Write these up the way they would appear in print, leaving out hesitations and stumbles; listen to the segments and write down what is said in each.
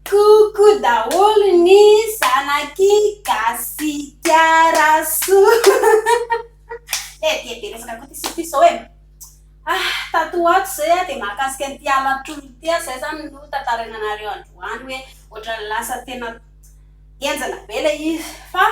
Coucou daholo ny zanaky gasy tiara soa. Ty resaka koa ty sopiso hoe tato ato zay de mahakasika an'ity alatrolo ty zay zany no tantarainanareo androany hoe ohatra lasa tena enjana be le izy fa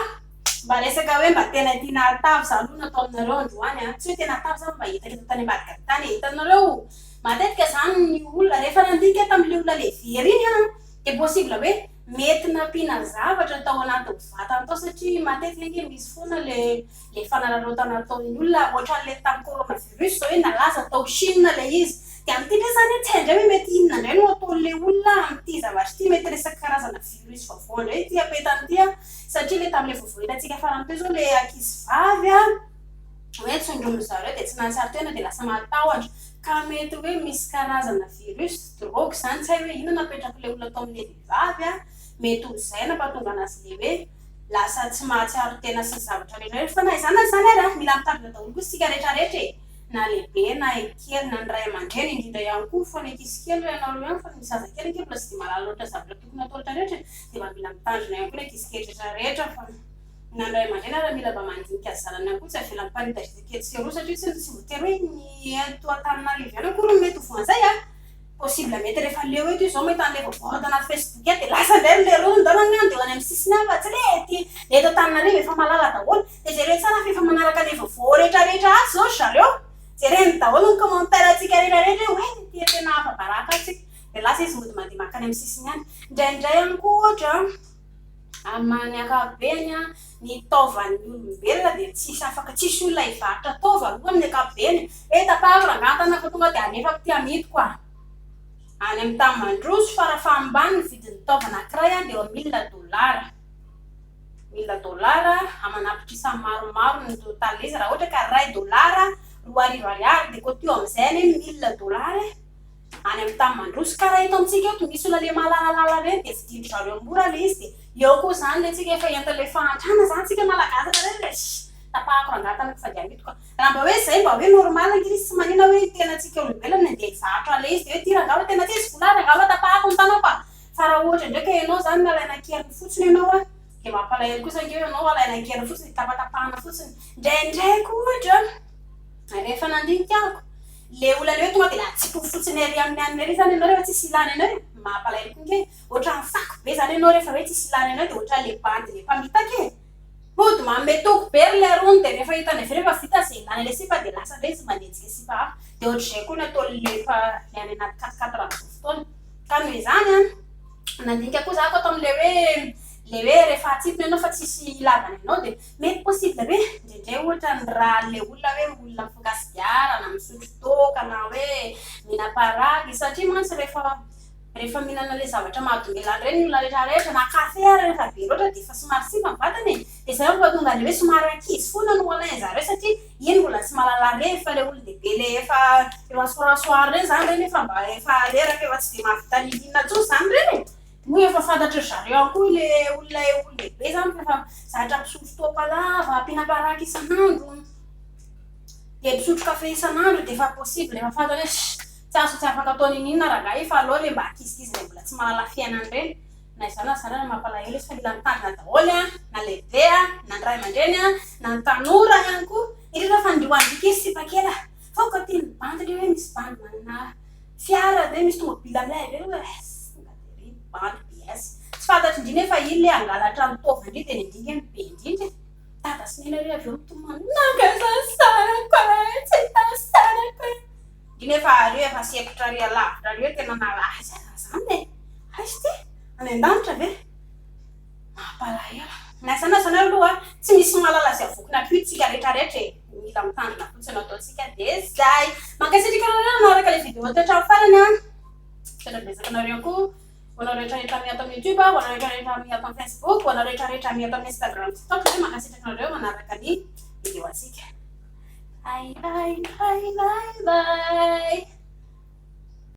mba resaka hoe mba tena tiana atavy za aloha natao aminareo androany tsy hoe tena atavy zany mba hitaka tany ambadika tany hitanareo matetika zany ny olona rehefa nandinika tam'le olona le very iny de possible hoe mety nampiana zavatra tao anaty vatany tao satria matetika nge misy foana le fanararaotana ataon'ny olona ohatran'le tamin'ny coronavirus zao hoe nalaza tao Chine le izy de am'ty ndray zany hoe tsy haindray hoe mety inona indray no ataon'le olona am'ty zavatra ty mety resaka karazana virus vaovao indray ty apetan'ty satria le tam'le vovohitantsika farany teo zao le ankizy vavy hoe tsondromy zareo de tsy nahatsara tena de lasa matahotra ka mety hoe misy karazana virus drogue zany tsy hay hoe inona napetraka le olona tao amin'le vehivavy mety ho zay nampahatonga anazy le hoe lasa tsy mahatsiaro tena sy zavatra rehetra fa na izany na zany ary mila mitandrina daholo koa sika rehetrarehetra na lehibe na kely na ny ray aman-dreny indrindra ihany koa fa ny ankizy kely ianareo ihany fa misy zazakely anke mbola tsy de mahalala loatra zavatra tokony atao rehetrarehetra de mba mila mitandrina ihany koa ny ankizy kely rehetrarehetra fa na ny ray aman-dreny ary mila mba mandinika azy zanany ihany koa tsy avela miparitazikely sy roa satria tsy voatery hoe ny eto Antananarivo ihany akory no mety ho voan'izay possible mety rehefa leo eto izao mety an'le vaovao anaty Facebook de lasa ndray le rony ndalany de any amin'ny sisiny hafa tsy lety eto Antananarivo efa malala daholo de jereo tsara fa efa manaraka le vaovao rehetrarehetra azy zao zareo jereny daholo ny commentaire atsika rehetrarehetra hoe ty tena afa-baraka atsika de lasa izy mody mandeha makany amin'ny sisiny any indraindray ihany koa ohatra amin'ny ankapobeny ny taovan'ny olombelona de tsisy afaka tsisy olona hivarotra taova aloha amin'ny ankapobeny tapahako rangantana fa tonga de anefako ty amito koa any amin'ny tany mandroso farafahambany ny vidin'ny taovana anankiray de eo $1000 $1000 amanapitra isany maromaro ny total izy raha ohatra ka $2 $2,000 de koa teo amin'izay any $1000 any amin'ny tany mandroso karaha eto amintsika eto misy olona le malalalala reny de vidin'ny zareo mora le izy de eo koa zany le tsika efa entan'le fahantrana zany tsika malagasy reny tapahako rangatana fa de amito koa raha mba hoe zay mba hoe normal ankiry sy manina hoe tena tsika olombelona de hivarotra le izy de hoe ty rangava tena tsy izy volana rangava tapahako ny tanao fa fa raha ohatra ndraika ianao zany nalaina keriny fotsiny ianao de mampalahelo kosa anke ianao alaina keriny fotsiny tapatapahana fotsiny ndraindraiky ohatra rehefa nandinika ako le olana hoe tonga de latsiko fotsiny ary amin'ny anina ary zany ianao rehefa tsisy ilana ianao mampalahelo koa nke ohatra fako be zany ianao rehefa hoe tsisy ilana ianao de ohatra le bandy le mpamitaka mody mametoko be le rony de rehefa hitany avy rehefa vita zay ilana le sipa de lasa ndray izy mandetsika sipa hafa de ohatr'izay koa ny ataon'le fa le any anaty 4 amin'izao fotoana ka noho izany nandinika koa za ko atao amin'le hoe rehefa atsipina ianao fa tsisy ilavana ianao de mety possible hoe ndraindray ohatra ny raha le olona hoe olona mifangasiara na misotro toaka na hoe minaparagy satria mantsy rehefa mihinana le zavatra mahadomelany reny olona rehetrarehetra na kafe ary rehefa be loatra de efa somary sipa ny vatany de zay mampatonga le hoe somary ankizy foana no alainy zareo satria iny mbola tsy mahalala rehefa le olon-dehibe le efa rasorasoary reny zany reny efa mba efa reraka efa tsy de mahavita lilinina tsony zany reny moa efa fantatra zareo ihany koa le olon-dehibe zany efa zatra misotro toaka lava mpinaparaky isan'andro de misotro kafe isan'andro de efa possible efa fantany hoe tsy azo tsy afaka ataony inona rangahy fa aloha le mba hakizikizy le mbola tsy mahalala fiainany reny na izany na zany na mampalahelo izy fa mila mitandrina daholo na lehibe na ny ray aman-dreny na ny tanora ihany koa indrindra fa ndioandika izy sipa kely faoka ty ny bandy le hoe misy bandy manana fiara de misy tomobily amin'ilay reny hoe bandy BS tsy fantatry indrindra efa iny le angalatra ny tova indrindra de ny indinga ny be indrindra tata sy nena re avy eo mitomany nangasasarako tsy tasarako indrindra efa areo efa sepitra re alavitra reo tena nalaza zany aizy ty any an-danitra ve mampalahelo na izany na zany aloha tsy misy mahalala azy avokona ampitsika rehetrarehetra mila mitandrina fotsiny ataontsika de zay mankasitrika anareo manaraka le vidéo teto hatramin'ny farany tena betsaka anareo koa hoanao rehetrarehetra miato amin'ny YouTube hoanao rehetrarehetra miato amin'ny Facebook hoanao rehetrarehetra miato amin'ny Instagram TikTok de mankasitraka anareo manaraka ny vidéo atsika bye bye bye bye bye